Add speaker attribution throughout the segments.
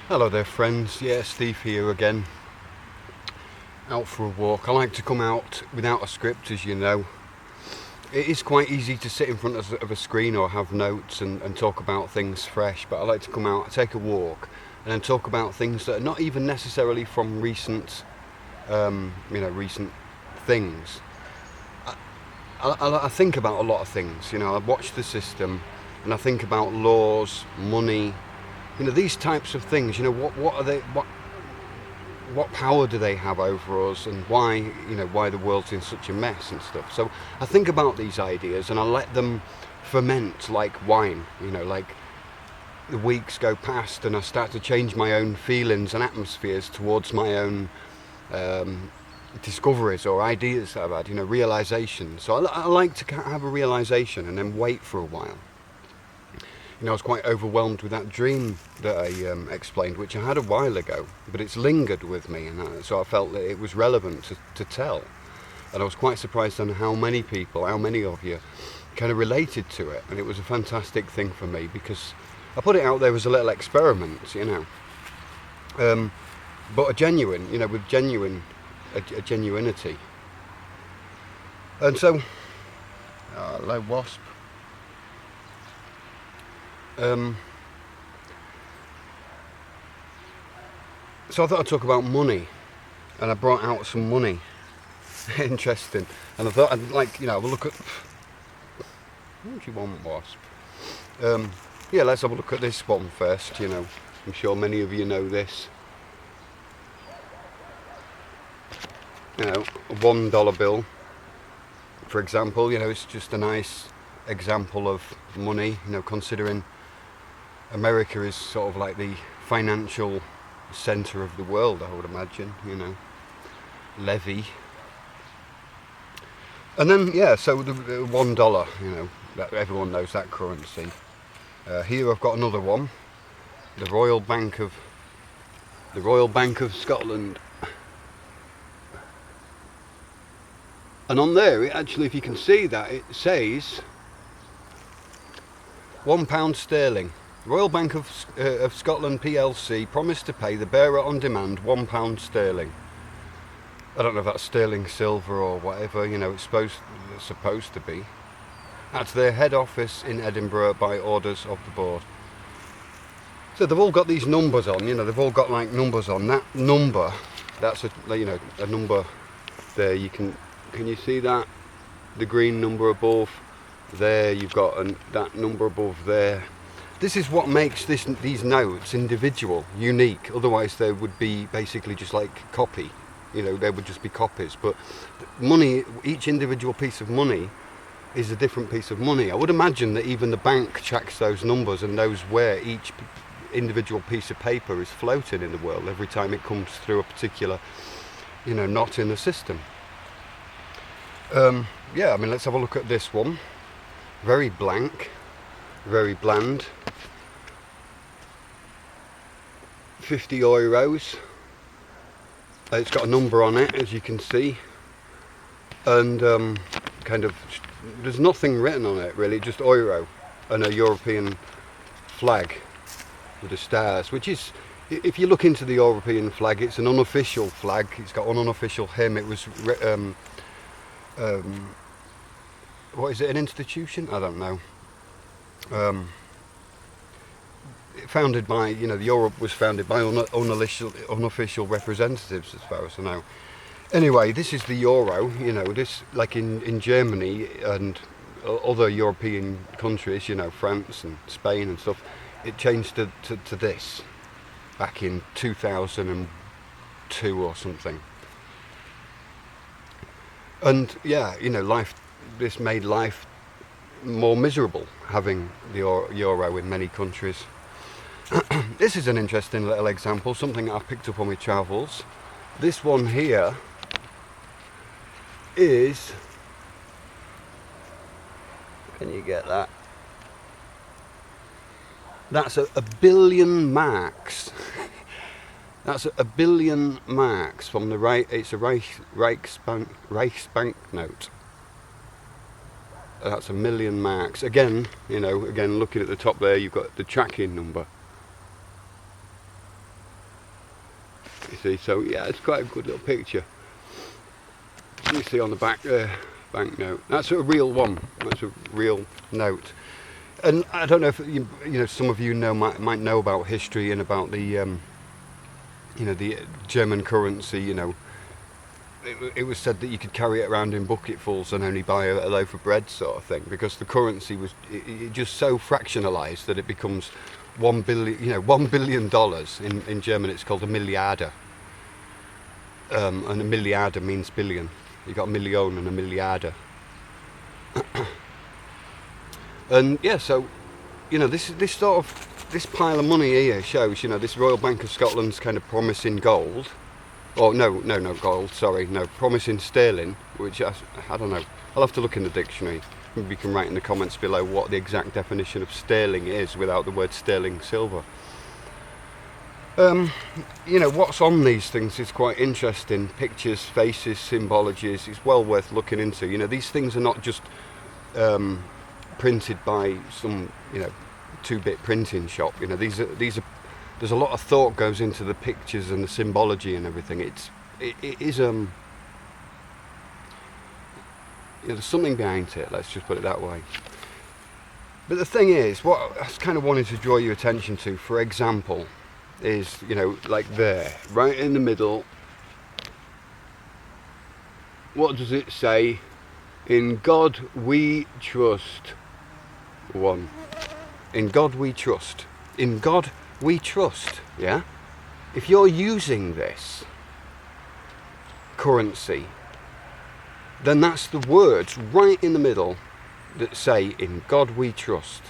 Speaker 1: Hello there friends, yeah, Steve here again, out for a walk. I like to come out without a script, as you know. It is quite easy to sit in front of a screen or have notes and talk about things fresh, but I like to come out, take a walk, and then talk about things that are not even necessarily from recent recent things. I think about a lot of things, I watch the system and I think about laws, money, these types of things. What are they, what power do they have over us, and why the world's in such a mess and stuff. So I think about these ideas and I let them ferment like wine, like the weeks go past and I start to change my own feelings and atmospheres towards my own discoveries or ideas that I've had, realizations. So I like to have a realization and then wait for a while. I was quite overwhelmed with that dream that I explained, which I had a while ago, but it's lingered with me, and so I felt that it was relevant to tell. And I was quite surprised on how many of you kind of related to it, and it was a fantastic thing for me because I put it out there as a little experiment, but a genuine, with a genuinity. And so, hello wasp. So I thought I'd talk about money, and I brought out some money. Interesting. And I thought I'd have a look at. What do you want, wasp? Let's have a look at this one first. I'm sure many of you know this. A $1 bill, for example. It's just a nice example of money. Considering America is sort of like the financial centre of the world, I would imagine, levy. And then, so the $1, that everyone knows that currency. Here I've got another one, the Royal Bank of Scotland. And on there, actually, if you can see that, it says £1 sterling. Royal Bank of Scotland PLC promised to pay the bearer on demand £1 sterling. I don't know if that's sterling silver or whatever, it's supposed to be. At their head office in Edinburgh by orders of the board. So they've all got these numbers on, they've all got like numbers on. That number, that's a number there. Can you see that? The green number above there, you've got that number above there. This is what makes these notes individual, unique. Otherwise they would be basically just like copy. They would just be copies. But money, each individual piece of money is a different piece of money. I would imagine that even the bank tracks those numbers and knows where each individual piece of paper is floating in the world every time it comes through a particular, knot in the system. Let's have a look at this one. Very blank, very bland. 50 euros. It's got a number on it, as you can see, and there's nothing written on it really, just euro and a European flag with the stars, which is, if you look into the European flag, it's an unofficial flag. It's got an unofficial hymn. It was what is it, an institution? I don't know. Founded by, Europe was founded by unofficial representatives, as far as I know. Anyway, this is the euro. This, like in Germany and other European countries, France and Spain and stuff, it changed to this back in 2002 or something. And this made life more miserable, having the euro in many countries. This is an interesting little example, something I've picked up on my travels. This one here is, can you get that? That's a billion marks. That's a billion marks from the it's a Reichsbank note. That's 1,000,000 marks. Again, looking at the top there, you've got the tracking number. see. So yeah, it's quite a good little picture. You see on the back there, banknote. That's a real one. That's a real note. And I don't know if you know, some of you might know about history and about the the German currency. You know, it was said that you could carry it around in bucketfuls and only buy a loaf of bread, sort of thing, because the currency was it just so fractionalized that it becomes $1 billion. In German it's called a Milliarde, and a Milliarde means billion. You got a million and a Milliarde. And yeah, so this pile of money here shows, this Royal Bank of Scotland's kind of promising gold, or no gold, sorry, no, promising sterling, which I don't know, I'll have to look in the dictionary. Maybe you can write in the comments below what the exact definition of sterling is without the word sterling silver. What's on these things is quite interesting. Pictures, faces, symbologies. It's well worth looking into. These things are not just printed by some 2-bit printing shop. These are there's a lot of thought goes into the pictures and the symbology and everything. It is there's something behind it, let's just put it that way. But the thing is, what I kind of wanted to draw your attention to, for example, is like there, right in the middle, what does it say? In God we trust. One. In God we trust. In God we trust. Yeah? If you're using this currency, then that's the words right in the middle that say, in God we trust.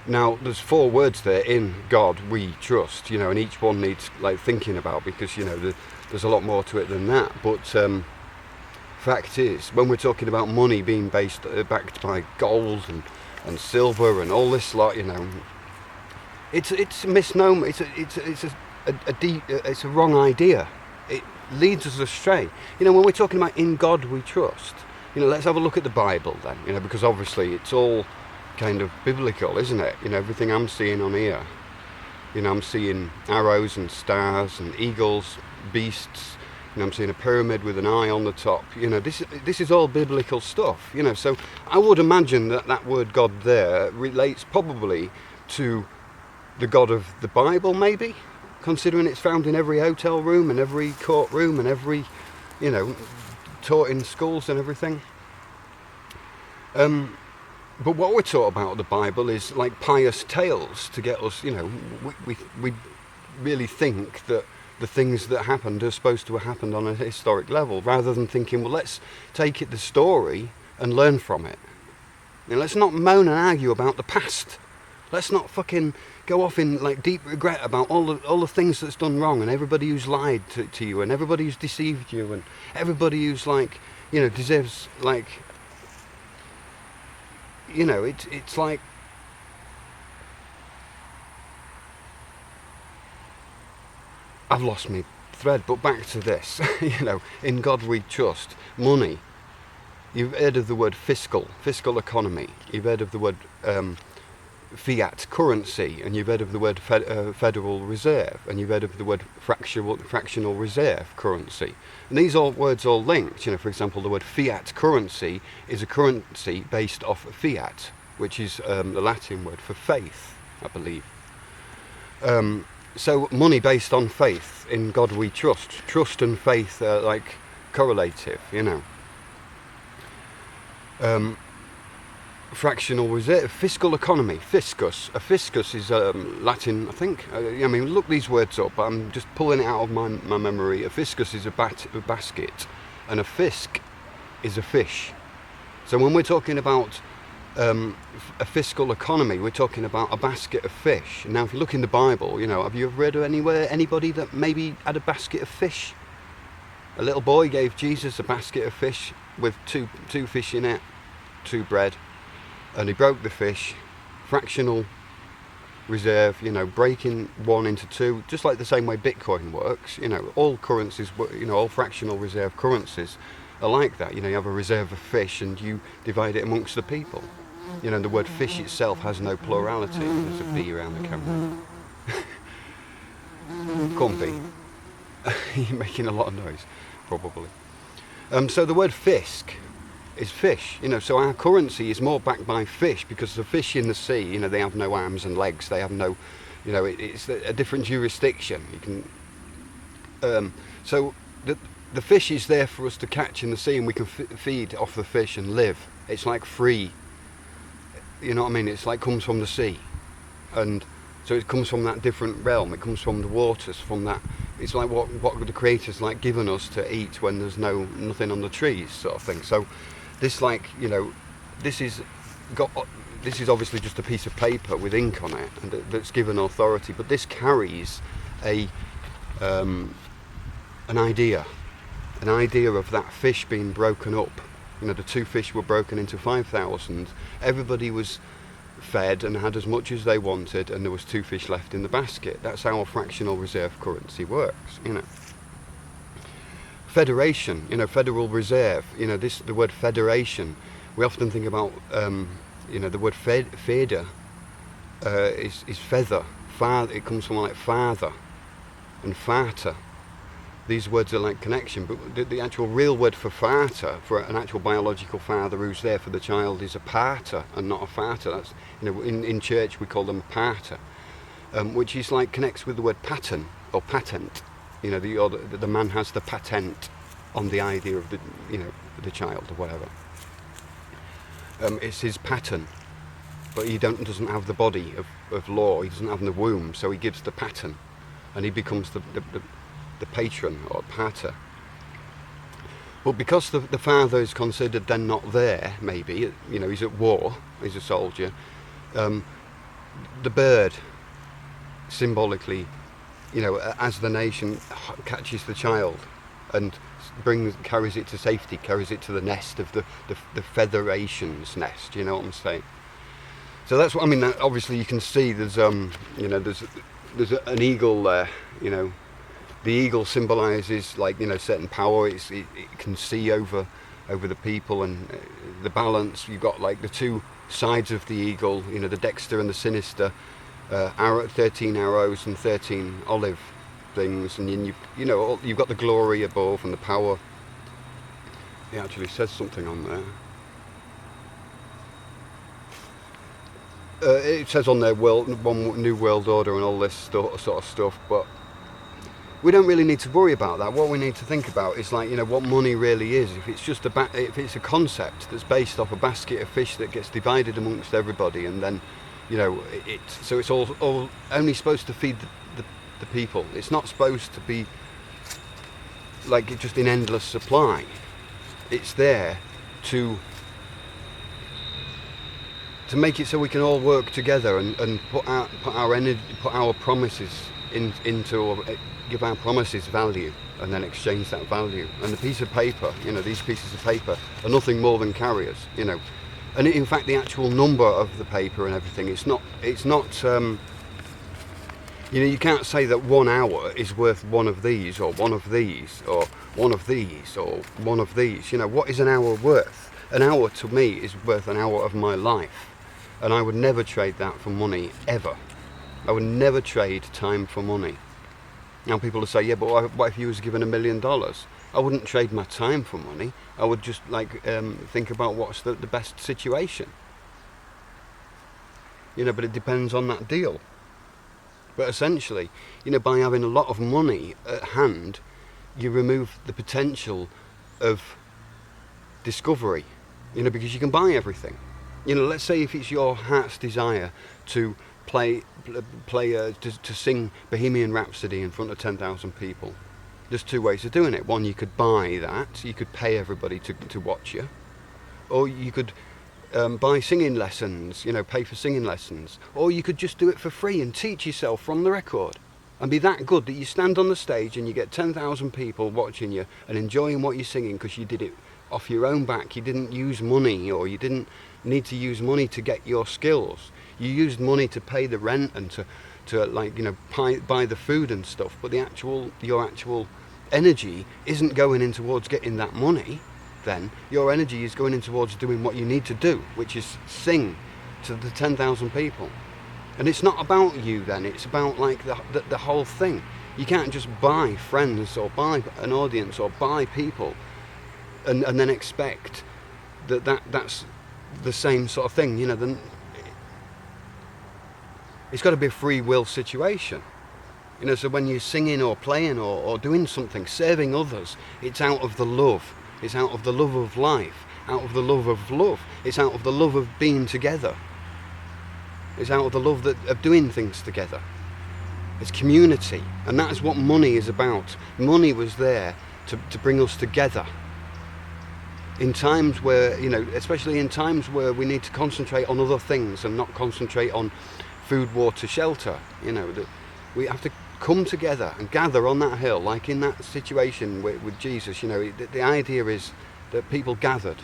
Speaker 1: Now, there's 4 words there, in God we trust, and each one needs thinking about, because there's a lot more to it than that. But fact is, when we're talking about money being backed by gold and silver and all this lot, it's a misnomer. It's a wrong idea. It leads us astray. When we're talking about in God we trust, let's have a look at the Bible then, because obviously it's all kind of biblical, isn't it? Everything I'm seeing on here, I'm seeing arrows and stars and eagles, beasts, I'm seeing a pyramid with an eye on the top. This is all biblical stuff, so I would imagine that word God there relates probably to the God of the Bible, maybe, considering it's found in every hotel room and every courtroom and every, taught in schools and everything. But what we're taught about the Bible is like pious tales to get us, we really think that the things that happened are supposed to have happened on a historic level, rather than thinking, well, let's take the story and learn from it. Let's not moan and argue about the past. Let's not fucking go off in deep regret about all the things that's done wrong, and everybody who's lied to you, and everybody who's deceived you, and everybody who's deserves it's like, I've lost my thread, but back to this. In God we trust. Money. You've heard of the word fiscal economy. You've heard of the word fiat currency, and you've heard of the word Federal Reserve, and you've heard of the word fractional reserve currency. And these words all linked. For example, the word fiat currency is a currency based off fiat, which is the Latin word for faith, I believe. So money based on faith. In God we trust. Trust and faith are correlative, Fractional reserve, fiscal economy, fiscus. A fiscus is Latin, I think. Look these words up. I'm just pulling it out of my memory. A fiscus is a basket, and a fisk is a fish. So when we're talking about a fiscal economy, we're talking about a basket of fish. Now, if you look in the Bible, have you ever read of anybody that maybe had a basket of fish? A little boy gave Jesus a basket of fish with two fish in it, 2 bread. And he broke the fish, fractional reserve, breaking one into 2, just like the same way Bitcoin works. All currencies, all fractional reserve currencies are like that. You have a reserve of fish and you divide it amongst the people. The word fish itself has no plurality. There's a bee around the camera. Go on, B. You're making a lot of noise, probably. So the word fisk is fish, so our currency is more backed by fish, because the fish in the sea, they have no arms and legs, they have no, it's a different jurisdiction. You can, so the fish is there for us to catch in the sea, and we can feed off the fish and live. It's like free, you know what I mean? It's like comes from the sea, and so it comes from that different realm. It comes from the waters, from that. It's like what the Creator's like given us to eat when there's nothing on the trees, sort of thing. So this, this is obviously just a piece of paper with ink on it, and that's given authority. But this carries an idea of that fish being broken up. The 2 fish were broken into 5,000. Everybody was fed and had as much as they wanted, and there was 2 fish left in the basket. That's how a fractional reserve currency works. Federation, Federal Reserve, the word federation, we often think about, the word feder is feather. Father, it comes from like father and vater. These words are like connection, but the actual real word for vater, for an actual biological father who's there for the child, is a pater and not a vater. That's, in church we call them pater, which is like connects with the word pattern or patent. The man has the patent on the idea of the child or whatever. It's his pattern, but he doesn't have the body of law. He doesn't have the womb, so he gives the pattern, and he becomes the patron or pater. But because the father is considered then not there, maybe, he's at war, he's a soldier, the bird symbolically, as the nation catches the child and carries it to safety, carries it to the nest of the federation's nest, you know what I'm saying? So that's what I mean. Obviously you can see there's there's an eagle there, The eagle symbolises certain power. It can see over the people, and the balance. You've got the 2 sides of the eagle, the dexter and the sinister, 13 arrows and 13 olive things, and you've got the glory above and the power. It actually says something on there. It says on there one new world order and all this sort of stuff, but we don't really need to worry about that. What we need to think about is what money really is. If it's just if it's a concept that's based off a basket of fish that gets divided amongst everybody, and then so it's all only supposed to feed the people. It's not supposed to be just in endless supply. It's there to make it so we can all work together and put our energy, put our promises into, or give our promises value, and then exchange that value. And the piece of paper, these pieces of paper are nothing more than carriers, And in fact, the actual number of the paper and everything, it's not. You can't say that 1 hour is worth one of these, or one of these, or one of these, or one of these. What is an hour worth? An hour to me is worth an hour of my life. And I would never trade that for money, ever. I would never trade time for money. Now people will say, yeah, but what if you was given $1 million? I wouldn't trade my time for money. I would just think about what's the best situation. But it depends on that deal. But essentially, by having a lot of money at hand, you remove the potential of discovery, because you can buy everything. Let's say if it's your heart's desire to to sing Bohemian Rhapsody in front of 10,000 people. There's 2 ways of doing it. One, you could buy that, you could pay everybody to watch you, or you could buy singing lessons, pay for singing lessons, or you could just do it for free and teach yourself from the record, and be that good that you stand on the stage and you get 10,000 people watching you and enjoying what you're singing because you did it off your own back. You didn't use money, or you didn't need to use money to get your skills. You used money to pay the rent and to buy the food and stuff, but your actual energy isn't going in towards getting that money. Then your energy is going in towards doing what you need to do, which is sing to the 10,000 people. And it's not about you then, it's about the whole thing. You can't just buy friends or buy an audience or buy people and then expect that's the same sort of thing. Then it's got to be a free will situation. So when you're singing or playing or doing something, serving others, it's out of the love. It's out of the love of life, out of the love of love. It's out of the love of being together. It's out of the love of doing things together. It's community, and that's what money is about. Money was there to bring us together. In times where, especially in times where we need to concentrate on other things and not concentrate on food, water, shelter, that we have to come together and gather on that hill, like in that situation with Jesus. The idea is that people gathered,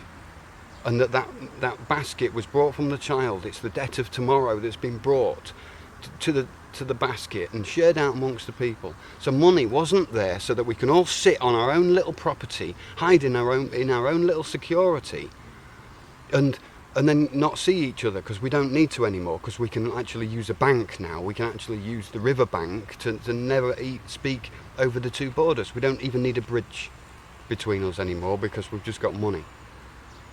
Speaker 1: and that basket was brought from the child. It's the debt of tomorrow that's been brought to the basket and shared out amongst the people. So money wasn't there so that we can all sit on our own little property, hide in our own little security, and then not see each other, because we don't need to anymore, because we can actually use a bank now. We can actually use the river bank to never speak over the two borders. We don't even need a bridge between us anymore, because we've just got money.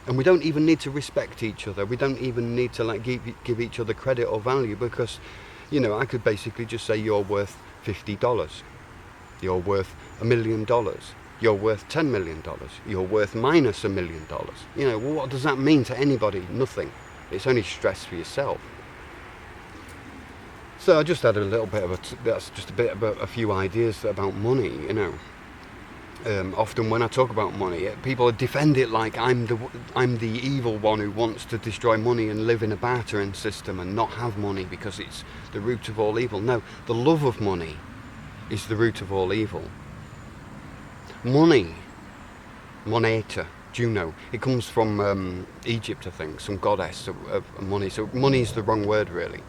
Speaker 1: And we don't even need to respect each other. We don't even need to give each other credit or value, because I could basically just say you're worth $50. You're worth $1 million. You're worth $10 million. You're worth minus $1 million. Well, what does that mean to anybody? Nothing. It's only stress for yourself. So I just had a little bit of that's just a bit about a few ideas about money. Often when I talk about money, people defend it like I'm the evil one who wants to destroy money and live in a bartering system and not have money because it's the root of all evil. No, the love of money is the root of all evil. Money, moneta, Juno, it comes from Egypt, I think, some goddess of money. So money is the wrong word, really.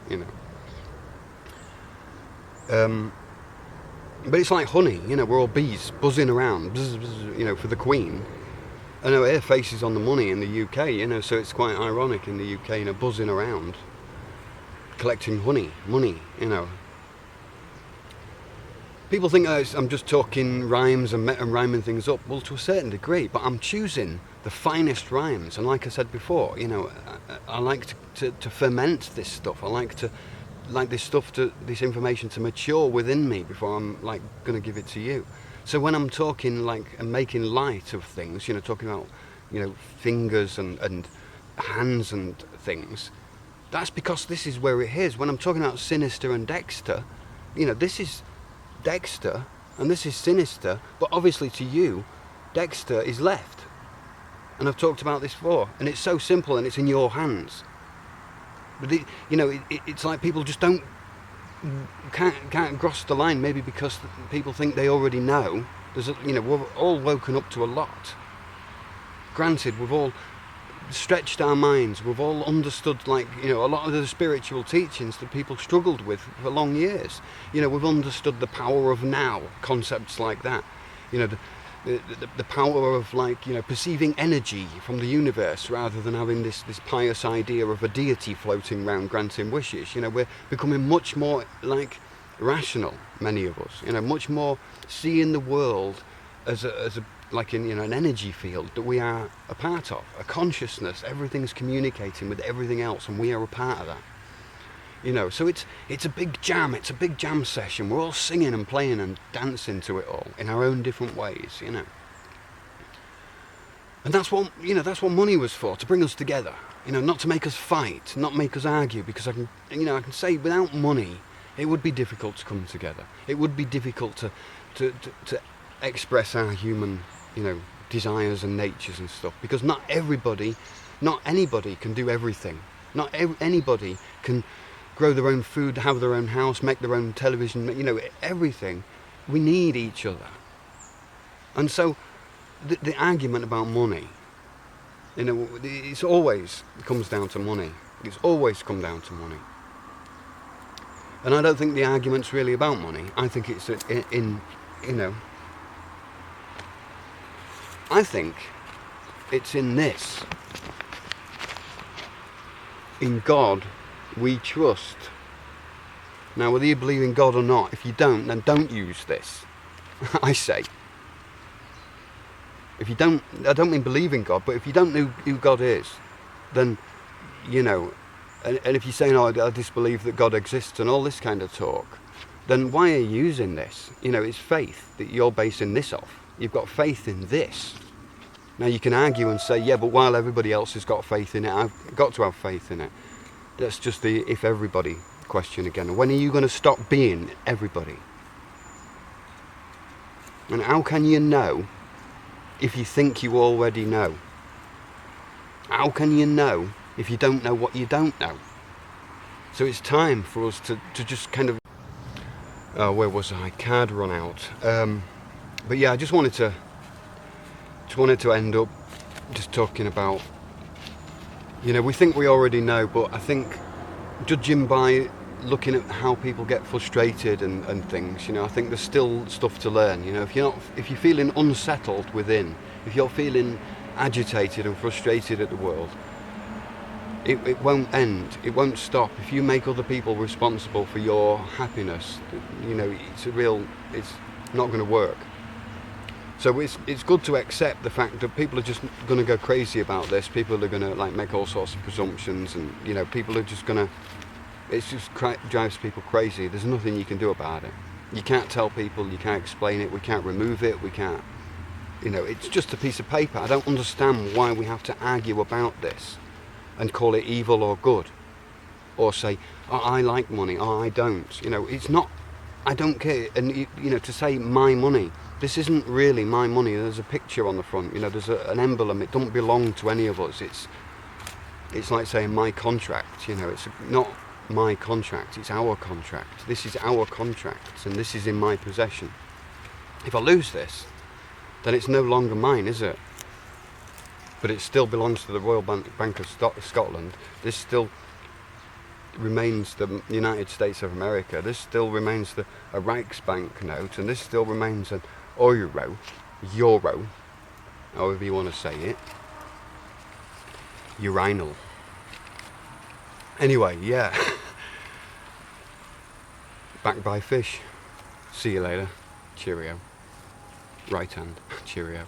Speaker 1: But it's like honey, we're all bees buzzing around, bzz, bzz, for the queen. I know her face is on the money in the UK, so it's quite ironic in the UK, buzzing around, collecting money. People think I'm just talking rhymes and rhyming things up. Well, to a certain degree, but I'm choosing the finest rhymes. And like I said before, I like to ferment this stuff. I like this information to mature within me before I'm going to give it to you. So when I'm talking and making light of things, talking about fingers and hands and things, that's because this is where it is. When I'm talking about sinister and Dexter, this is Dexter and this is sinister, but obviously to you Dexter is left, and I've talked about this before, and it's so simple and it's in your hands. But it's like people just can't cross the line, maybe because people think they already know. We've all woken up to a lot. Granted, we've all stretched our minds, we've all understood a lot of the spiritual teachings that people struggled with for long years. We've understood the power of now, concepts like that. The power of perceiving energy from the universe rather than having this pious idea of a deity floating around granting wishes. We're becoming much more rational, many of us. Much more seeing the world as an energy field that we are a part of, a consciousness. Everything's communicating with everything else, and we are a part of that. So it's a big jam. It's a big jam session. We're all singing and playing and dancing to it all in our own different ways. And that's what money was for, to bring us together. Not to make us fight, not make us argue. Because I can say without money, it would be difficult to come together. It would be difficult to express our human, desires and natures and stuff. Because not anybody can do everything. Not anybody can grow their own food, have their own house, make their own television, everything. We need each other. And so the argument about money, it's always comes down to money. It's always come down to money. And I don't think the argument's really about money. I think it's I think it's in this. In God we trust. Now, whether you believe in God or not, if you don't, then don't use this. I say. If you don't, I don't mean believe in God, but if you don't know who God is, then, you know, and if you're saying, oh, I disbelieve that God exists and all this kind of talk, then why are you using this? You know, it's faith that you're basing this off. You've got faith in this. Now you can argue and say, yeah, but while everybody else has got faith in it, I've got to have faith in it. That's just the if everybody question again. When are you going to stop being everybody? And how can you know if you think you already know? How can you know if you don't know what you don't know? So it's time for us to just kind of... where was I? Card run out. But yeah, I just wanted to end up just talking about, you know, we think we already know, but I think judging by looking at how people get frustrated and things, you know, I think there's still stuff to learn. You know, if you're feeling unsettled within, if you're feeling agitated and frustrated at the world, it won't end, it won't stop. If you make other people responsible for your happiness, you know, it's not going to work. So it's good to accept the fact that people are just going to go crazy about this. People are going to like make all sorts of presumptions, and you know, people are just going to... It just drives people crazy. There's nothing you can do about it. You can't tell people, you can't explain it, we can't remove it, we can't... You know, it's just a piece of paper. I don't understand why we have to argue about this and call it evil or good, or say, oh, I like money, oh, I don't. You know, it's not... I don't care. And you know, to say my money, this isn't really my money. There's a picture on the front, you know, there's an emblem. It doesn't belong to any of us. It's like saying my contract, you know, it's not my contract, it's our contract. This is our contract, and this is in my possession. If I lose this, then it's no longer mine, is it? But it still belongs to the Royal Bank of Scotland. This still remains the United States of America. This still remains a Reichsbank note, and this still remains an euro, however you want to say it, urinal. Anyway, yeah. Back by fish. See you later. Cheerio. Right hand. Cheerio.